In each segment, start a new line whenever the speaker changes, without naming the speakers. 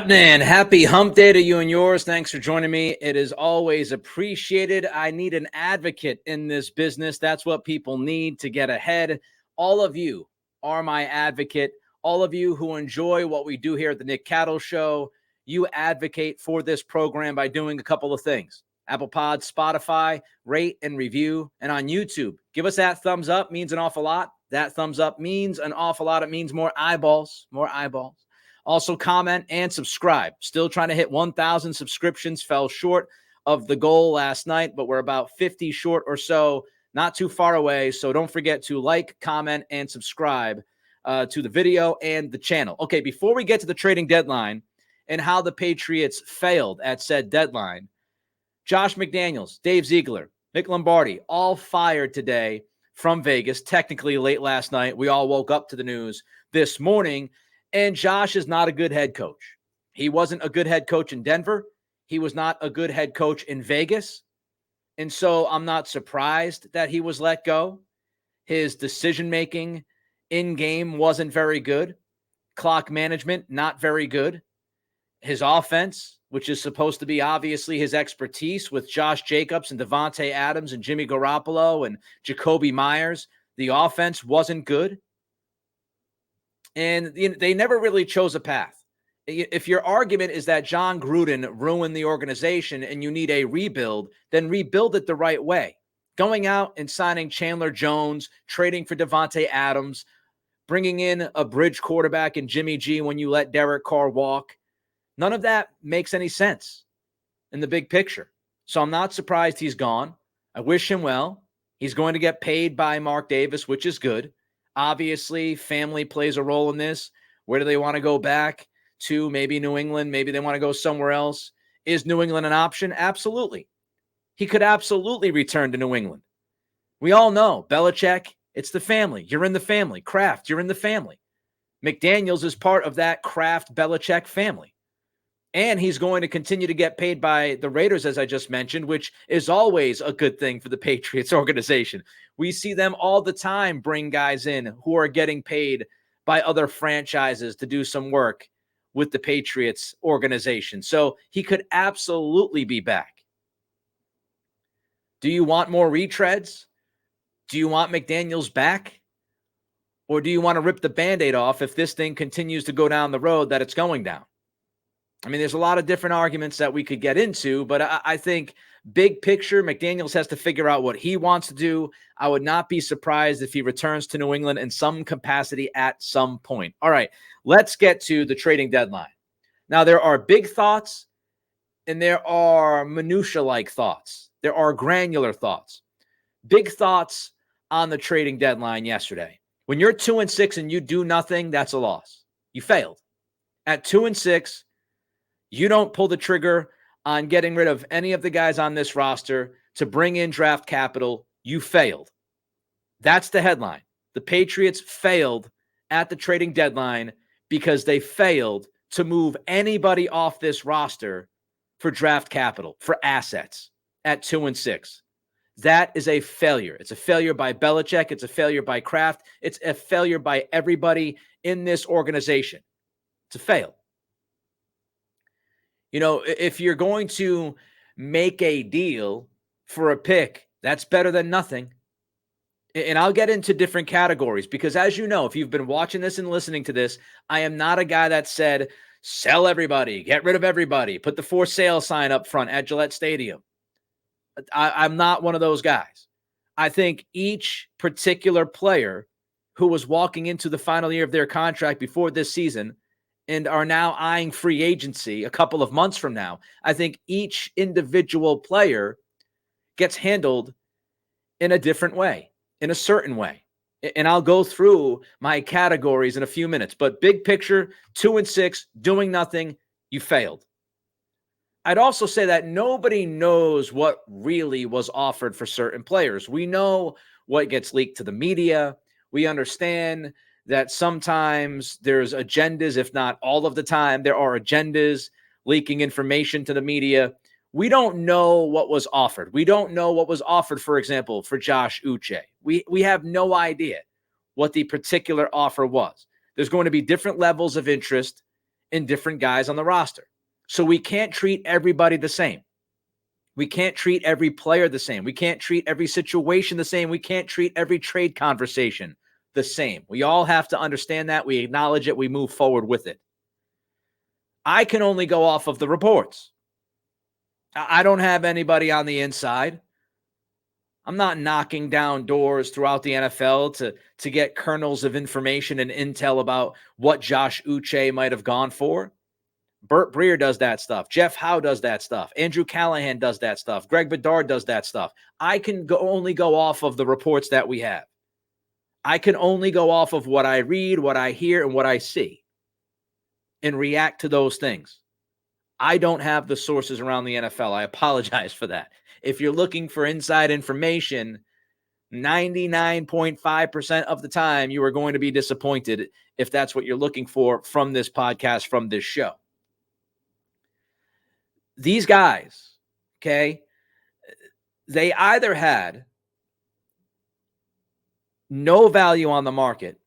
Man, happy hump day to you and yours. Thanks for joining me. It is always appreciated. I need an advocate in this business. That's what people need to get ahead. All of you are my advocate. All of you who enjoy what we do here at the Nick Cattle Show, you advocate for this program by doing a couple of things. Apple Pod, Spotify, rate and review, and on YouTube. Give us that thumbs up, means an awful lot. That thumbs up means an awful lot. It means more eyeballs, more eyeballs. Also, comment and subscribe. Still trying to hit 1,000 subscriptions. Fell short of the goal last night, but we're about 50 short or so. Not too far away. So don't forget to like, comment, and subscribe to the video and the channel. Okay, before we get to the trading deadline and how the Patriots failed at said deadline, Josh McDaniels, Dave Ziegler, Nick Lombardi, all fired today from Vegas, technically late last night. We all woke up to the news this morning. And Josh is not a good head coach. He wasn't a good head coach in Denver. He was not a good head coach in Vegas. And so I'm not surprised that he was let go. His decision-making in-game wasn't very good. Clock management, not very good. His offense, which is supposed to be obviously his expertise with Josh Jacobs and Devontae Adams and Jimmy Garoppolo and Jacoby Myers, the offense wasn't good. And they never really chose a path. If your argument is that John Gruden ruined the organization and you need a rebuild, then rebuild it the right way. Going out and signing Chandler Jones, trading for Devontae Adams, bringing in a bridge quarterback in Jimmy G when you let Derek Carr walk, none of that makes any sense in the big picture. So I'm not surprised he's gone. I wish him well. He's going to get paid by Mark Davis, which is good. Obviously, family plays a role in this. Where do they want to go back to? Maybe New England. Maybe they want to go somewhere else. Is New England an option? Absolutely. He could absolutely return to New England. We all know Belichick, it's the family. You're in the family. Kraft, you're in the family. McDaniels is part of that Kraft-Belichick family. And he's going to continue to get paid by the Raiders, as I just mentioned, which is always a good thing for the Patriots organization. We see them all the time bring guys in who are getting paid by other franchises to do some work with the Patriots organization. So he could absolutely be back. Do you want more retreads? Do you want McDaniels back? Or do you want to rip the Band-Aid off if this thing continues to go down the road that it's going down? I mean, there's a lot of different arguments that we could get into, but I think big picture, McDaniels has to figure out what he wants to do. I would not be surprised if he returns to New England in some capacity at some point. All right, let's get to the trading deadline. Now, there are big thoughts and there are minutia-like thoughts. There are granular thoughts. Big thoughts on the trading deadline yesterday. When you're 2-6 and you do nothing, that's a loss. You failed. At 2-6, you don't pull the trigger on getting rid of any of the guys on this roster to bring in draft capital. You failed. That's the headline. The Patriots failed at the trading deadline because they failed to move anybody off this roster for draft capital, for assets at 2-6. That is a failure. It's a failure by Belichick. It's a failure by Kraft. It's a failure by everybody in this organization. It's a fail. You know, if you're going to make a deal for a pick, that's better than nothing. And I'll get into different categories because, as you know, if you've been watching this and listening to this, I am not a guy that said, sell everybody, get rid of everybody, put the for sale sign up front at Gillette Stadium. I'm not one of those guys. I think each particular player who was walking into the final year of their contract before this season and are now eyeing free agency a couple of months from now, I think each individual player gets handled in a different way, in a certain way. And I'll go through my categories in a few minutes. But big picture, 2-6, doing nothing, you failed. I'd also say that nobody knows what really was offered for certain players. We know what gets leaked to the media. We understand that sometimes there's agendas, if not all of the time, there are agendas leaking information to the media. We don't know what was offered. We don't know what was offered, for example, for Josh Uche. We have no idea what the particular offer was. There's going to be different levels of interest in different guys on the roster. So we can't treat everybody the same. We can't treat every player the same. We can't treat every situation the same. We can't treat every trade conversation the same. We all have to understand that. We acknowledge it. We move forward with it. I can only go off of the reports. I don't have anybody on the inside. I'm not knocking down doors throughout the NFL to get kernels of information and intel about what Josh Uche might have gone for. Burt Breer does that stuff. Jeff Howe does that stuff. Andrew Callahan does that stuff. Greg Bedard does that stuff. I can only go off of the reports that we have. I can only go off of what I read, what I hear, and what I see and react to those things. I don't have the sources around the NFL. I apologize for that. If you're looking for inside information, 99.5% of the time, you are going to be disappointed if that's what you're looking for from this podcast, from this show. These guys, okay, they either had no value on the market,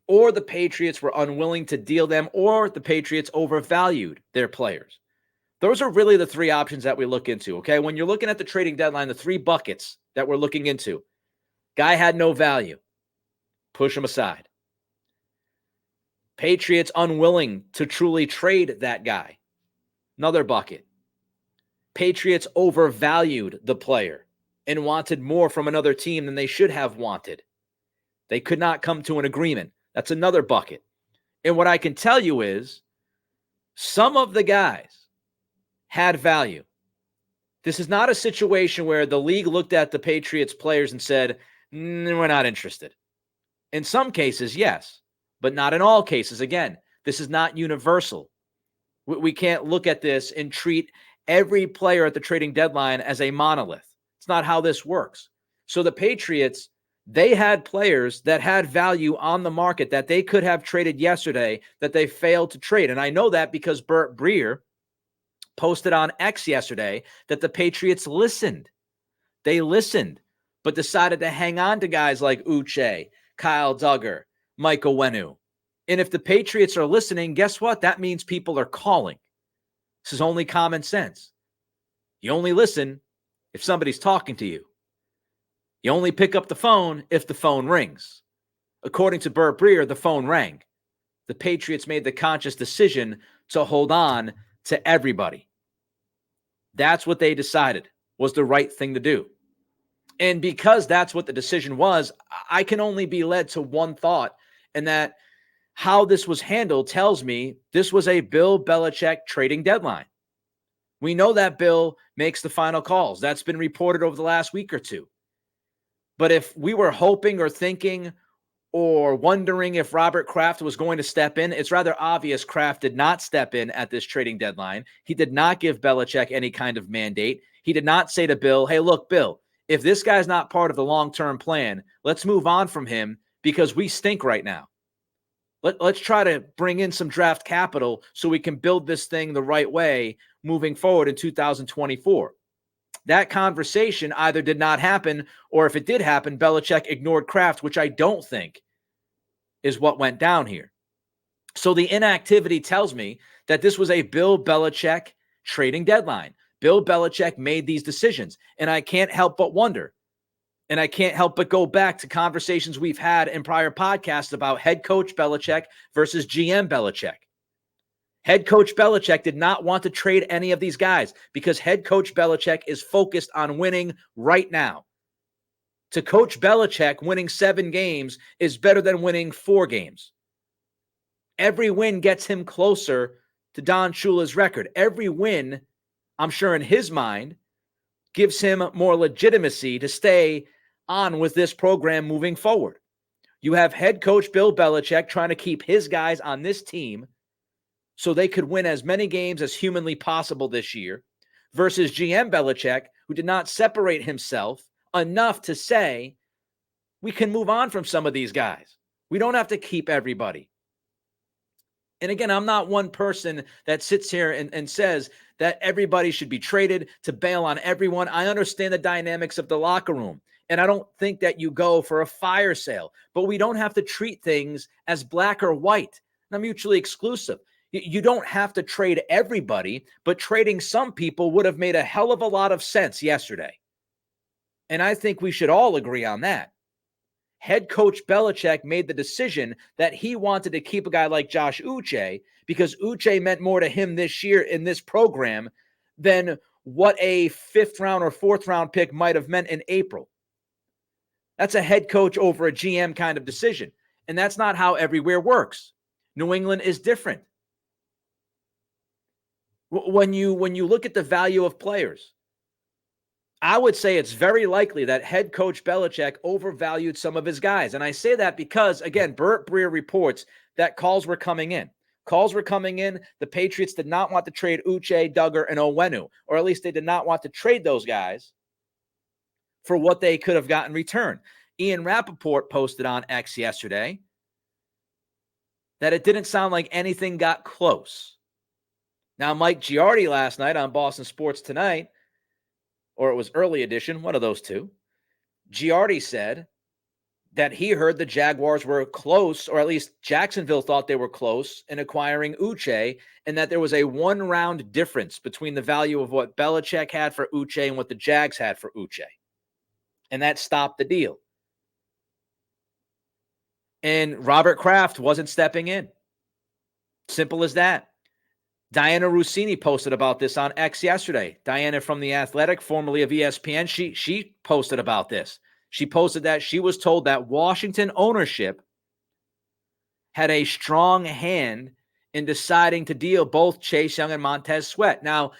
or the Patriots were unwilling to deal them, or the Patriots overvalued their players. Those are really the three options that we look into, okay? When you're looking at the trading deadline, the three buckets that we're looking into. Guy had no value. Push him aside. Patriots unwilling to truly trade that guy. Another bucket. Patriots overvalued the player and wanted more from another team than they should have wanted. They could not come to an agreement. That's another bucket. And what I can tell you is some of the guys had value. This is not a situation where the league looked at the Patriots players and said, we're not interested. In some cases, yes, but not in all cases. Again, this is not universal. We can't look at this and treat every player at the trading deadline as a monolith. It's not how this works. So the Patriots, they had players that had value on the market that they could have traded yesterday that they failed to trade. And I know that because Burt Breer posted on X yesterday that the Patriots listened. They listened, but decided to hang on to guys like Uche, Kyle Duggar, Michael Wenu. And if the Patriots are listening, guess what? That means people are calling. This is only common sense. You only listen if somebody's talking to you. You only pick up the phone if the phone rings. According to Burt Breer, the phone rang. The Patriots made the conscious decision to hold on to everybody. That's what they decided was the right thing to do. And because that's what the decision was, I can only be led to one thought, and that how this was handled tells me this was a Bill Belichick trading deadline. We know that Bill makes the final calls. That's been reported over the last week or two. But if we were hoping or thinking or wondering if Robert Kraft was going to step in, it's rather obvious Kraft did not step in at this trading deadline. He did not give Belichick any kind of mandate. He did not say to Bill, hey, look, Bill, if this guy's not part of the long-term plan, let's move on from him because we stink right now. Let's try to bring in some draft capital so we can build this thing the right way moving forward in 2024. That conversation either did not happen, or if it did happen, Belichick ignored Kraft, which I don't think is what went down here. So the inactivity tells me that this was a Bill Belichick trading deadline. Bill Belichick made these decisions, and I can't help but wonder, and I can't help but go back to conversations we've had in prior podcasts about head coach Belichick versus GM Belichick. Head coach Belichick did not want to trade any of these guys because head coach Belichick is focused on winning right now. To coach Belichick, winning 7 games is better than winning 4 games. Every win gets him closer to Don Shula's record. Every win, I'm sure in his mind, gives him more legitimacy to stay on with this program moving forward. You have head coach Bill Belichick trying to keep his guys on this team so they could win as many games as humanly possible this year, versus GM Belichick, who did not separate himself enough to say, we can move on from some of these guys. We don't have to keep everybody. And again, I'm not one person that sits here and says that everybody should be traded to bail on everyone. I understand the dynamics of the locker room, and I don't think that you go for a fire sale, but we don't have to treat things as black or white, not mutually exclusive. You don't have to trade everybody, but trading some people would have made a hell of a lot of sense yesterday. And I think we should all agree on that. Head coach Belichick made the decision that he wanted to keep a guy like Josh Uche because Uche meant more to him this year in this program than what a 5th round or 4th round pick might have meant in April. That's a head coach over a GM kind of decision. And that's not how everywhere works. New England is different. When you look at the value of players, I would say it's very likely that head coach Belichick overvalued some of his guys. And I say that because, again, Burt Breer reports that calls were coming in. Calls were coming in. The Patriots did not want to trade Uche, Duggar, and Onwenu, or at least they did not want to trade those guys for what they could have gotten in return. Ian Rappaport posted on X yesterday that it didn't sound like anything got close. Now, Mike Giardi last night on Boston Sports Tonight, or it was early edition, one of those two, Giardi said that he heard the Jaguars were close, or at least Jacksonville thought they were close in acquiring Uche, and that there was a 1-round difference between the value of what Belichick had for Uche and what the Jags had for Uche. And that stopped the deal. And Robert Kraft wasn't stepping in. Simple as that. Diana Rossini posted about this on X yesterday. Diana from The Athletic, formerly of ESPN, she posted about this. She posted that she was told that Washington ownership had a strong hand in deciding to deal both Chase Young and Montez Sweat. Now,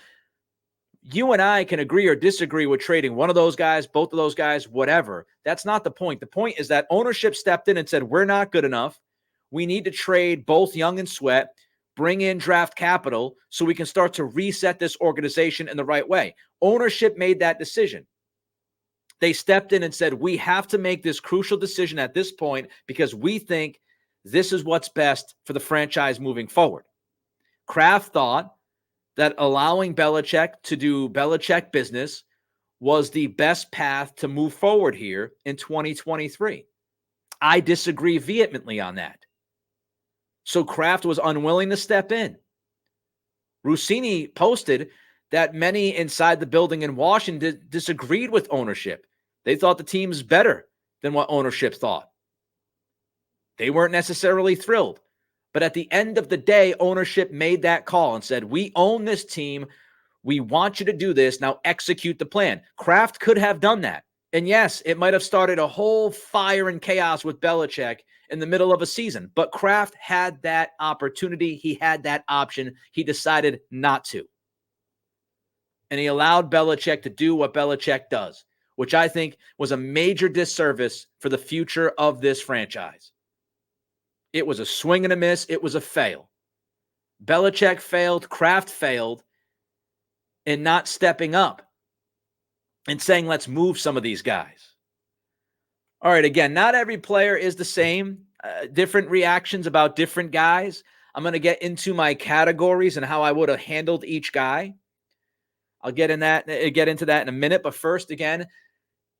you and I can agree or disagree with trading one of those guys, both of those guys, whatever. That's not the point. The point is that ownership stepped in and said, we're not good enough. We need to trade both Young and Sweat, bring in draft capital so we can start to reset this organization in the right way. Ownership made that decision. They stepped in and said, we have to make this crucial decision at this point because we think this is what's best for the franchise moving forward. Kraft thought that allowing Belichick to do Belichick business was the best path to move forward here in 2023. I disagree vehemently on that. So Kraft was unwilling to step in. Rossini posted that many inside the building in Washington disagreed with ownership. They thought the team's better than what ownership thought. They weren't necessarily thrilled. But at the end of the day, ownership made that call and said, we own this team. We want you to do this. Now execute the plan. Kraft could have done that. And yes, it might have started a whole fire and chaos with Belichick in the middle of a season. But Kraft had that opportunity. He had that option. He decided not to. And he allowed Belichick to do what Belichick does, which I think was a major disservice for the future of this franchise. It was a swing and a miss. It was a fail. Belichick failed. Kraft failed in not stepping up and saying, let's move some of these guys. All right, again, not every player is the same. Different reactions about different guys. I'm going to get into my categories and how I would have handled each guy. I'll get into that in a minute. But first, again,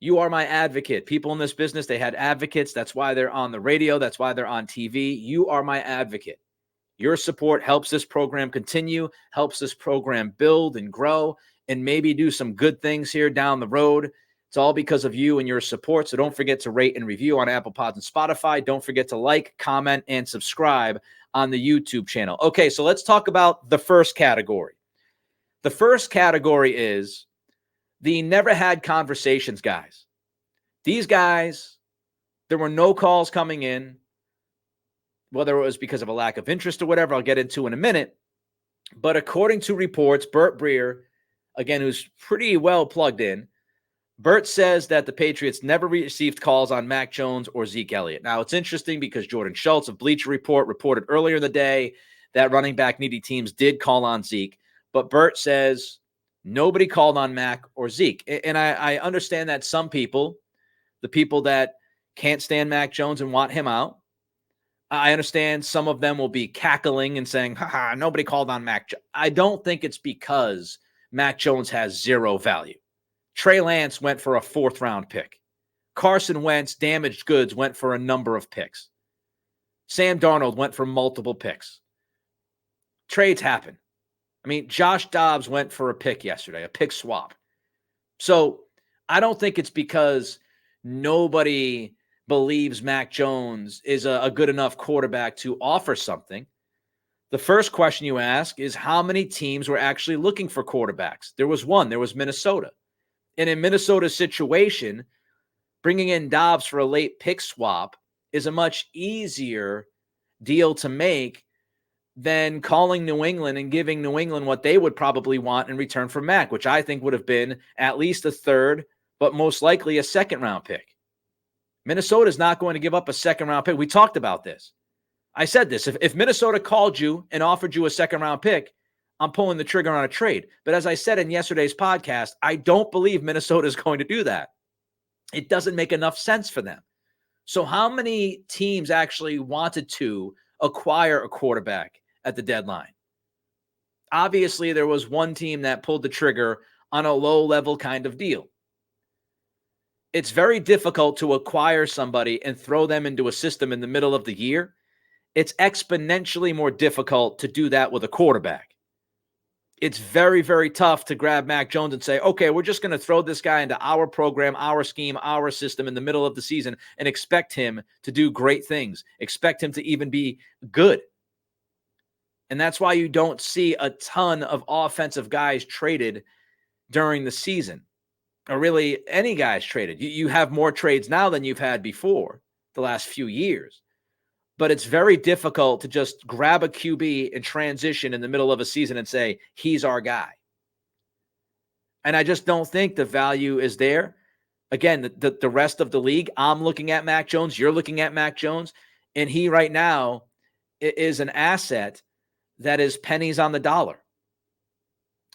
you are my advocate. People in this business, they had advocates. That's why they're on the radio. That's why they're on TV. You are my advocate. Your support helps this program continue, helps this program build and grow, and maybe do some good things here down the road. It's all because of you and your support. So don't forget to rate and review on Apple Pods and Spotify. Don't forget to like, comment, and subscribe on the YouTube channel. Okay, so let's talk about the first category. The first category is the never had conversations guys. These guys, there were no calls coming in, whether it was because of a lack of interest or whatever, I'll get into in a minute. But according to reports, Burt Breer, again, who's pretty well plugged in, Burt says that the Patriots never received calls on Mac Jones or Zeke Elliott. Now, it's interesting because Jordan Schultz of Bleacher Report reported earlier in the day that running back needy teams did call on Zeke. But Burt says nobody called on Mac or Zeke. And I understand that some people, the people that can't stand Mac Jones and want him out, I understand some of them will be cackling and saying, haha, nobody called on Mac Jones. I don't think it's because Mac Jones has zero value. Trey Lance went for a 4th-round pick. Carson Wentz, damaged goods, went for a number of picks. Sam Darnold went for multiple picks. Trades happen. I mean, Josh Dobbs went for a pick yesterday, a pick swap. So I don't think it's because nobody believes Mac Jones is a good enough quarterback to offer something. The first question you ask is how many teams were actually looking for quarterbacks? There was one. There was Minnesota. And in Minnesota's situation, bringing in Dobbs for a late pick swap is a much easier deal to make than calling New England and giving New England what they would probably want in return for Mac, which I think would have been at least a third, but most likely a second-round pick. Minnesota is not going to give up a second-round pick. We talked about this. I said this. If Minnesota called you and offered you a second-round pick, I'm pulling the trigger on a trade. But as I said in yesterday's podcast, I don't believe Minnesota is going to do that. It doesn't make enough sense for them. So how many teams actually wanted to acquire a quarterback at the deadline? Obviously, there was one team that pulled the trigger on a low-level kind of deal. It's very difficult to acquire somebody and throw them into a system in the middle of the year. It's exponentially more difficult to do that with a quarterback. It's very, very tough to grab Mac Jones and say, okay, we're just going to throw this guy into our program, our scheme, our system in the middle of the season and expect him to do great things, expect him to even be good. And that's why you don't see a ton of offensive guys traded during the season, or really any guys traded. You have more trades now than you've had before the last few years. But it's very difficult to just grab a QB and transition in the middle of a season and say, he's our guy. And I just don't think the value is there. Again, the rest of the league, I'm looking at Mac Jones, you're looking at Mac Jones, and he right now is an asset that is pennies on the dollar.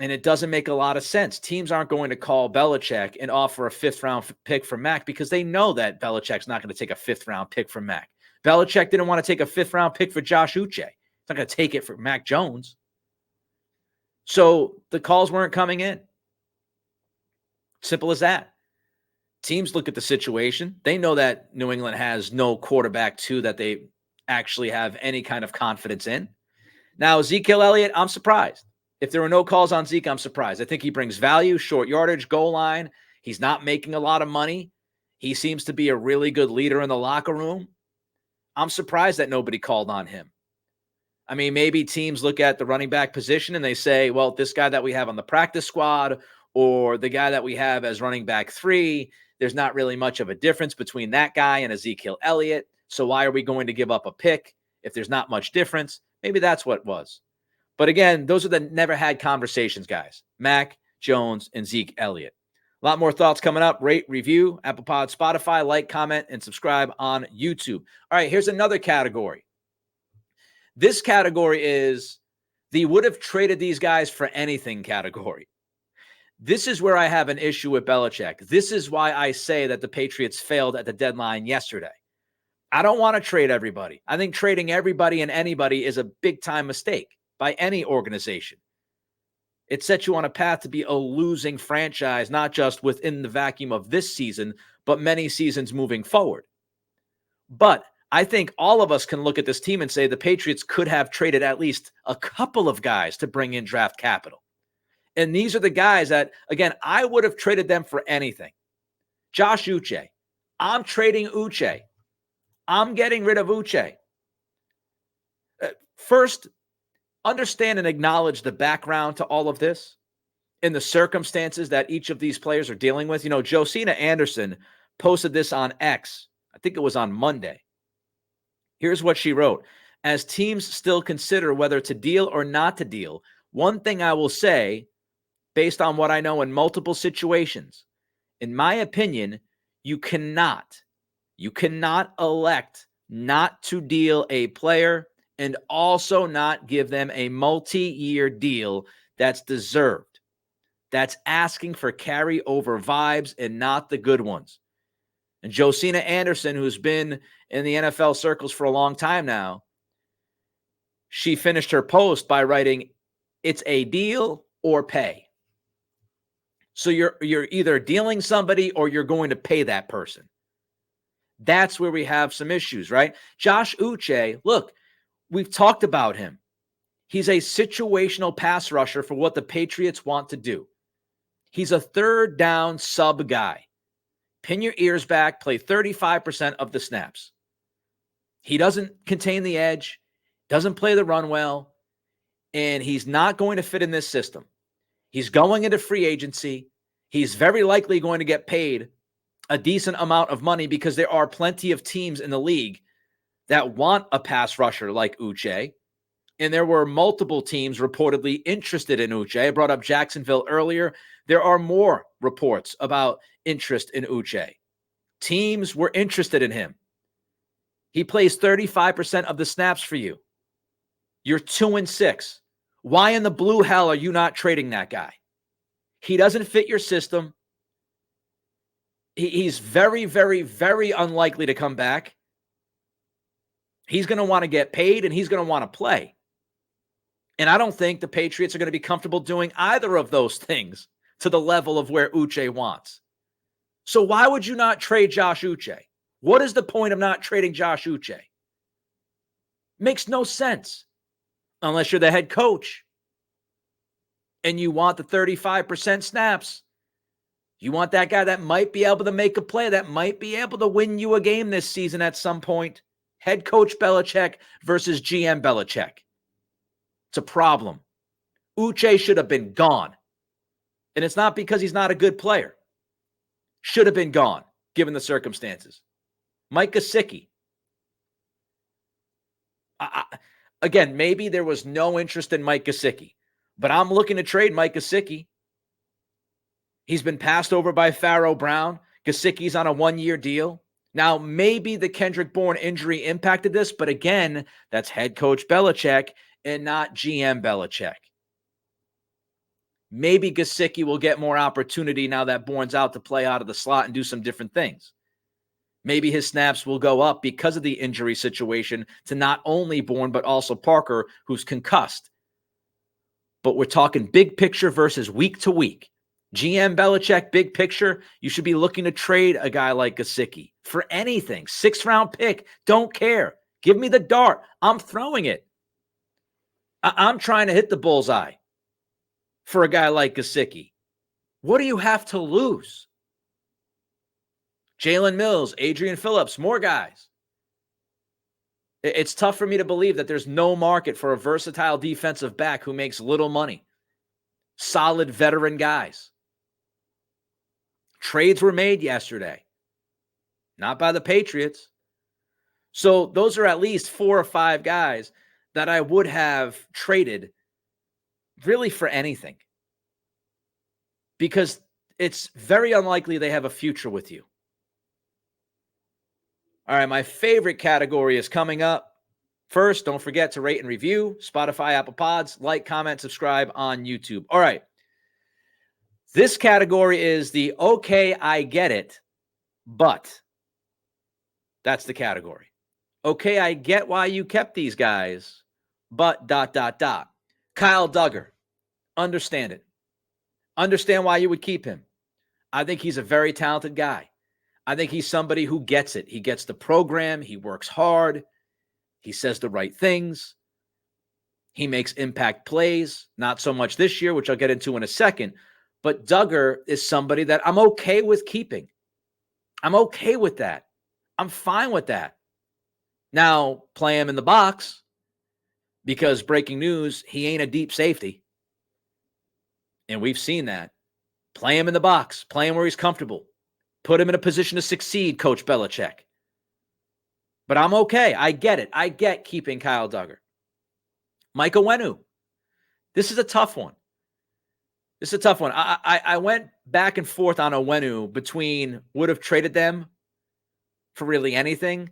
And it doesn't make a lot of sense. Teams aren't going to call Belichick and offer a fifth-round pick for Mac because they know that Belichick's not going to take a fifth-round pick for Mac. Belichick didn't want to take a fifth-round pick for Josh Uche. He's not going to take it for Mac Jones. So the calls weren't coming in. Simple as that. Teams look at the situation. They know that New England has no quarterback, too, that they actually have any kind of confidence in. Now, Ezekiel Elliott, I'm surprised. If there were no calls on Zeke, I'm surprised. I think he brings value, short yardage, goal line. He's not making a lot of money. He seems to be a really good leader in the locker room. I'm surprised that nobody called on him. I mean, maybe teams look at the running back position and they say, well, this guy that we have on the practice squad or the guy that we have as running back 3, there's not really much of a difference between that guy and Ezekiel Elliott. So why are we going to give up a pick if there's not much difference? Maybe that's what it was. But again, those are the never had conversations, guys. Mac Jones and Zeke Elliott. A lot more thoughts coming up. Rate, review, Apple Pod, Spotify, like, comment, and subscribe on YouTube. All right, here's another category. This category is the would have traded these guys for anything category. This is where I have an issue with Belichick. This is why I say that the Patriots failed at the deadline yesterday. I don't want to trade everybody. I think trading everybody and anybody is a big-time mistake by any organization. It sets you on a path to be a losing franchise, not just within the vacuum of this season, but many seasons moving forward. But I think all of us can look at this team and say the Patriots could have traded at least a couple of guys to bring in draft capital. And these are the guys that, again, I would have traded them for anything. Josh Uche. I'm trading Uche. I'm getting rid of Uche. First, understand and acknowledge the background to all of this and the circumstances that each of these players are dealing with. You know, Josina Anderson posted this on X. I think it was on Monday. Here's what she wrote. As teams still consider whether to deal or not to deal, one thing I will say, based on what I know in multiple situations, in my opinion, you cannot elect not to deal a player and also not give them a multi-year deal that's deserved. That's asking for carryover vibes and not the good ones. And Josina Anderson, who's been in the NFL circles for a long time now, she finished her post by writing, it's a deal or pay. So you're either dealing somebody or you're going to pay that person. That's where we have some issues, right? Josh Uche, look, we've talked about him. He's a situational pass rusher for what the Patriots want to do. He's a third down sub guy. Pin your ears back, play 35% of the snaps. He doesn't contain the edge, doesn't play the run well, and he's not going to fit in this system. He's going into free agency. He's very likely going to get paid a decent amount of money because there are plenty of teams in the league that want a pass rusher like Uche. And there were multiple teams reportedly interested in Uche. I brought up Jacksonville earlier. There are more reports about interest in Uche. Teams were interested in him. He plays 35% of the snaps for you. You're 2-6. Why in the blue hell are you not trading that guy? He doesn't fit your system. He's very, very, very unlikely to come back. He's going to want to get paid and he's going to want to play. And I don't think the Patriots are going to be comfortable doing either of those things to the level of where Uche wants. So why would you not trade Josh Uche? What is the point of not trading Josh Uche? Makes no sense unless you're the head coach and you want the 35% snaps. You want that guy that might be able to make a play, that might be able to win you a game this season at some point. Head coach Belichick versus GM Belichick. It's a problem. Uche should have been gone. And it's not because he's not a good player. Should have been gone, given the circumstances. Mike Gesicki. Again, maybe there was no interest in Mike Gesicki, but I'm looking to trade Mike Gesicki. He's been passed over by Pharaoh Brown. Gesicki's on a 1-year deal. Now, maybe the Kendrick Bourne injury impacted this, but again, that's head coach Belichick and not GM Belichick. Maybe Gesicki will get more opportunity now that Bourne's out to play out of the slot and do some different things. Maybe his snaps will go up because of the injury situation to not only Bourne, but also Parker, who's concussed. But we're talking big picture versus week to week. GM Belichick, big picture, you should be looking to trade a guy like Gesicki for anything. 6th-round pick, don't care. Give me the dart. I'm throwing it. I'm trying to hit the bullseye for a guy like Gesicki. What do you have to lose? Jalen Mills, Adrian Phillips, more guys. It's tough for me to believe that there's no market for a versatile defensive back who makes little money. Solid veteran guys. Trades were made yesterday. Not by the Patriots. So those are at least 4 or 5 guys that I would have traded really for anything. Because it's very unlikely they have a future with you. All right, my favorite category is coming up. First, don't forget to rate and review Spotify, Apple Pods, like, comment, subscribe on YouTube. All right. This category is the okay, I get it, but that's the category. Okay, I get why you kept these guys, but ... Kyle Duggar, understand it. Understand why you would keep him. I think he's a very talented guy. I think he's somebody who gets it. He gets the program. He works hard. He says the right things. He makes impact plays. Not so much this year, which I'll get into in a second. But Duggar is somebody that I'm okay with keeping. I'm okay with that. I'm fine with that. Now, play him in the box because breaking news, he ain't a deep safety. And we've seen that. Play him in the box. Play him where he's comfortable. Put him in a position to succeed, Coach Belichick. But I'm okay. I get it. I get keeping Kyle Duggar. Mike Onwenu. This is a tough one. I went back and forth on Onwenu between would have traded them for really anything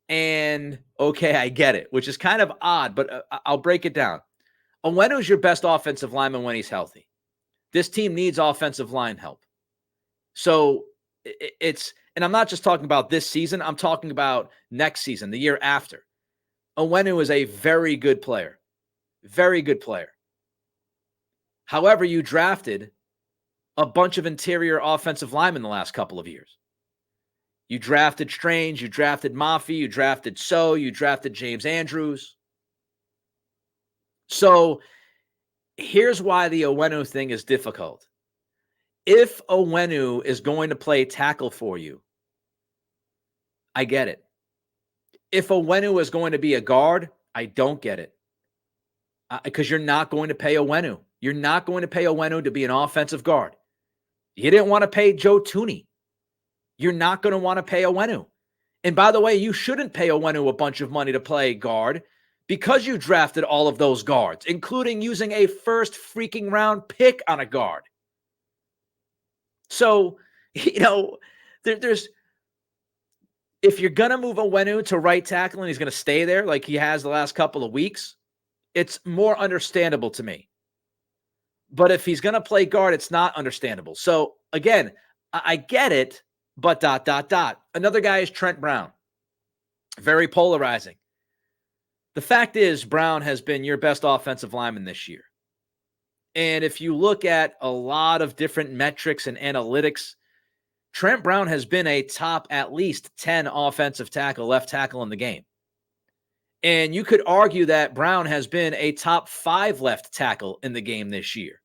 and okay, I get it, which is kind of odd, but I'll break it down. Onwenu is your best offensive lineman when he's healthy. This team needs offensive line help. So and I'm not just talking about this season. I'm talking about next season, the year after. Onwenu is a very good player. Very good player. However, you drafted a bunch of interior offensive linemen the last couple of years. You drafted Strange, you drafted Mafi, you drafted you drafted James Andrews. So here's why the Onwenu thing is difficult. If Onwenu is going to play tackle for you, I get it. If Onwenu is going to be a guard, I don't get it. Because you're not going to pay Onwenu. You're not going to pay Onwenu to be an offensive guard. You didn't want to pay Joe Thuney. You're not going to want to pay Onwenu. And by the way, you shouldn't pay Onwenu a bunch of money to play guard because you drafted all of those guards, including using a first freaking round pick on a guard. So, there's if you're going to move Onwenu to right tackle and he's going to stay there like he has the last couple of weeks, it's more understandable to me. But if he's going to play guard, it's not understandable. So, again, I get it, but ... Another guy is Trent Brown. Very polarizing. The fact is, Brown has been your best offensive lineman this year. And if you look at a lot of different metrics and analytics, Trent Brown has been a top at least 10 offensive tackle, left tackle in the game. And you could argue that Brown has been a top 5 left tackle in the game this year.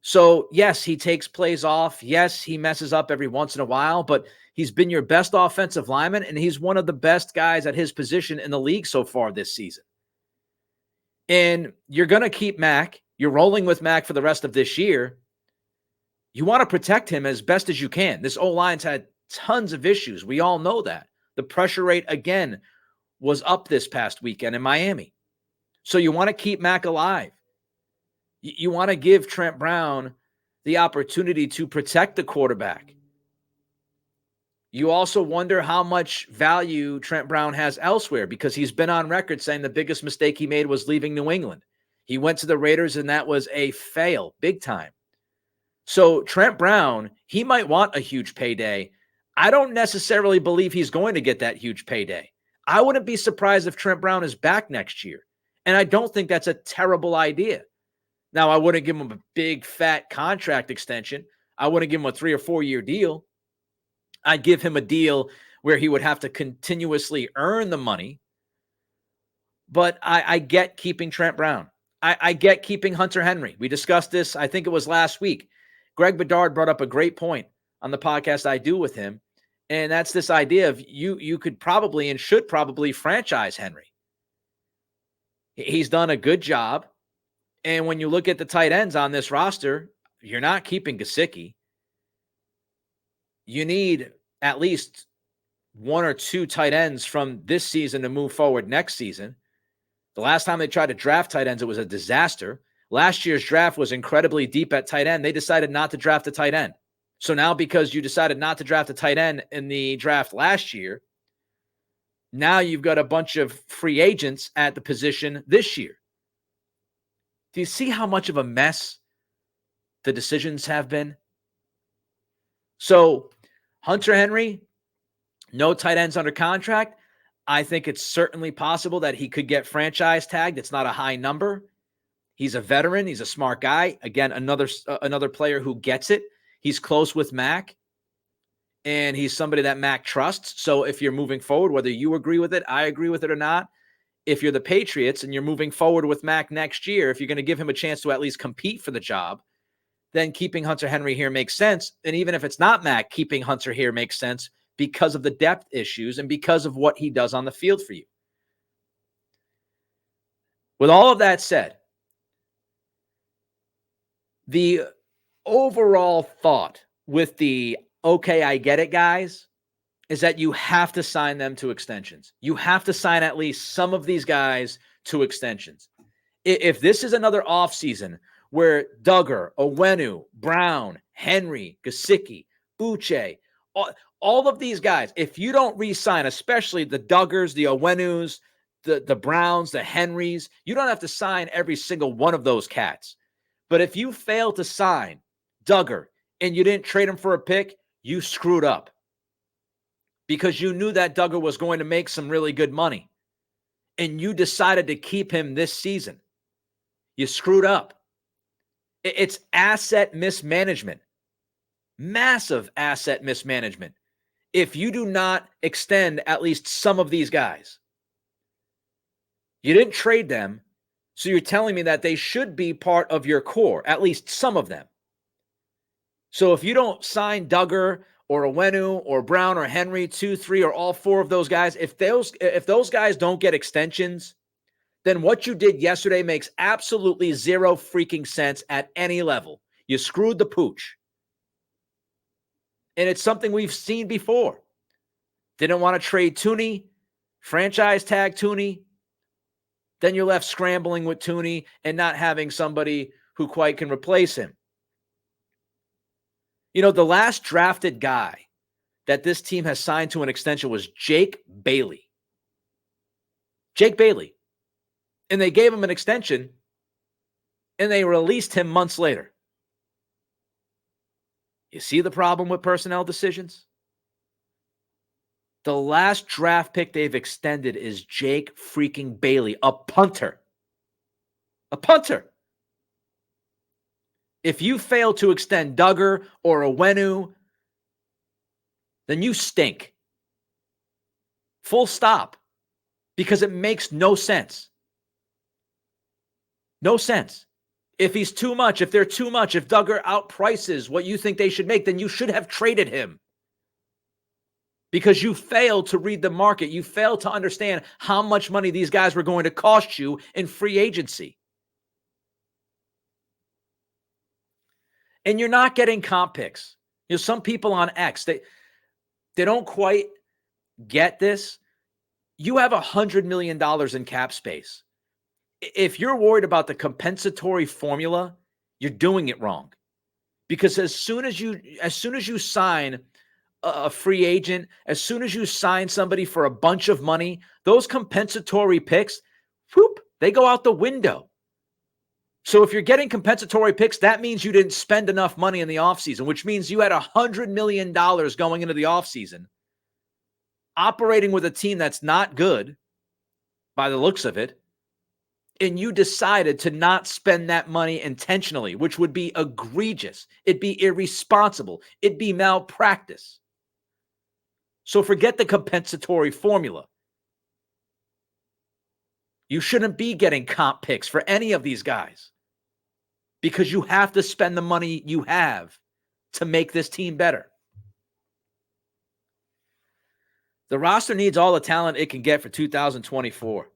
So, yes, he takes plays off. Yes, he messes up every once in a while, but he's been your best offensive lineman, and he's one of the best guys at his position in the league so far this season. And you're going to keep Mac. You're rolling with Mac for the rest of this year. You want to protect him as best as you can. This O-line's had tons of issues. We all know that. The pressure rate, again, was up this past weekend in Miami. So you want to keep Mac alive. You want to give Trent Brown the opportunity to protect the quarterback. You also wonder how much value Trent Brown has elsewhere because he's been on record saying the biggest mistake he made was leaving New England. He went to the Raiders and that was a fail, big time. So Trent Brown, he might want a huge payday. I don't necessarily believe he's going to get that huge payday. I wouldn't be surprised if Trent Brown is back next year. And I don't think that's a terrible idea. Now, I wouldn't give him a big, fat contract extension. I wouldn't give him a 3 or 4 year deal. I'd give him a deal where he would have to continuously earn the money. But I get keeping Trent Brown. I get keeping Hunter Henry. We discussed this, I think it was last week. Greg Bedard brought up a great point on the podcast I do with him. And that's this idea of you could probably and should probably franchise Henry. He's done a good job. And when you look at the tight ends on this roster, you're not keeping Gesicki. You need at least 1 or 2 tight ends from this season to move forward next season. The last time they tried to draft tight ends, it was a disaster. Last year's draft was incredibly deep at tight end. They decided not to draft a tight end. So now because you decided not to draft a tight end in the draft last year, now you've got a bunch of free agents at the position this year. Do you see how much of a mess the decisions have been? So Hunter Henry, no tight ends under contract. I think it's certainly possible that he could get franchise tagged. It's not a high number. He's a veteran. He's a smart guy. Again, another player who gets it. He's close with Mac, and he's somebody that Mac trusts. So if you're moving forward, whether you agree with it, I agree with it or not, if you're the Patriots and you're moving forward with Mac next year, if you're going to give him a chance to at least compete for the job, then keeping Hunter Henry here makes sense. And even if it's not Mac, keeping Hunter here makes sense because of the depth issues and because of what he does on the field for you. With all of that said, the overall thought with the okay, I get it, guys, is that you have to sign them to extensions. You have to sign at least some of these guys to extensions. If this is another offseason where Duggar, Onwenu, Brown, Henry, Gesicki, Uche, all of these guys, if you don't re-sign, especially the Duggars, the Onwenus, the Browns, the Henrys, you don't have to sign every single one of those cats. But if you fail to sign Duggar and you didn't trade him for a pick, you screwed up. Because you knew that Duggar was going to make some really good money. And you decided to keep him this season. You screwed up. It's asset mismanagement. Massive asset mismanagement. If you do not extend at least some of these guys. You didn't trade them, So you're telling me that they should be part of your core, at least some of them. So if you don't sign Duggar or Owenu or Brown or Henry, 2, 3, or all 4 of those guys, if those guys don't get extensions, then what you did yesterday makes absolutely zero freaking sense at any level. You screwed the pooch. And it's something we've seen before. Didn't want to trade Tooney, franchise tag Tooney. Then you're left scrambling with Tooney and not having somebody who quite can replace him. You know, the last drafted guy that this team has signed to an extension was Jake Bailey. Jake Bailey. And they gave him an extension, and they released him months later. You see the problem with personnel decisions? The last draft pick they've extended is Jake freaking Bailey, a punter. A punter. If you fail to extend Duggar or Owenu, then you stink. Full stop. Because it makes no sense. No sense. If he's too much, if they're too much, if Duggar outprices what you think they should make, then you should have traded him. Because you failed to read the market. You failed to understand how much money these guys were going to cost you in free agency. And you're not getting comp picks. You know, some people on X, they don't quite get this. You have $100 million in cap space. If you're worried about the compensatory formula, you're doing it wrong. Because as soon as you sign a free agent, as soon as you sign somebody for a bunch of money, those compensatory picks, whoop, they go out the window. So if you're getting compensatory picks, that means you didn't spend enough money in the offseason, which means you had $100 million going into the offseason, operating with a team that's not good by the looks of it, and you decided to not spend that money intentionally, which would be egregious. It'd be irresponsible. It'd be malpractice. So forget the compensatory formula. You shouldn't be getting comp picks for any of these guys because you have to spend the money you have to make this team better. The roster needs all the talent it can get for 2024.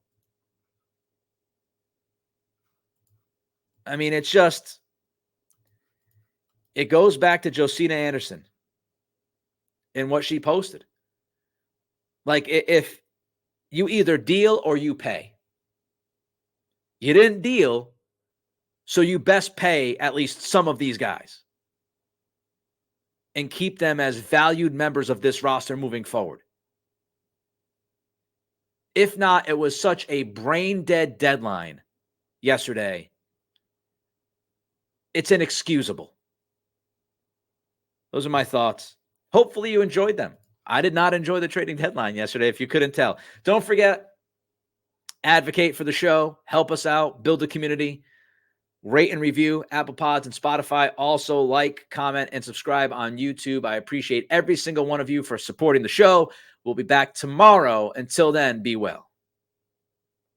I mean, it goes back to Josina Anderson and what she posted. Like, if you either deal or you pay. You didn't deal, so you best pay at least some of these guys and keep them as valued members of this roster moving forward. If not, it was such a brain-dead deadline yesterday. It's inexcusable. Those are my thoughts. Hopefully you enjoyed them. I did not enjoy the trading deadline yesterday, if you couldn't tell. Don't forget, advocate for the show. Help us out. Build a community. Rate and review Apple Pods and Spotify. Also like, comment, and subscribe on YouTube. I appreciate every single one of you for supporting the show. We'll be back tomorrow. Until then, be well.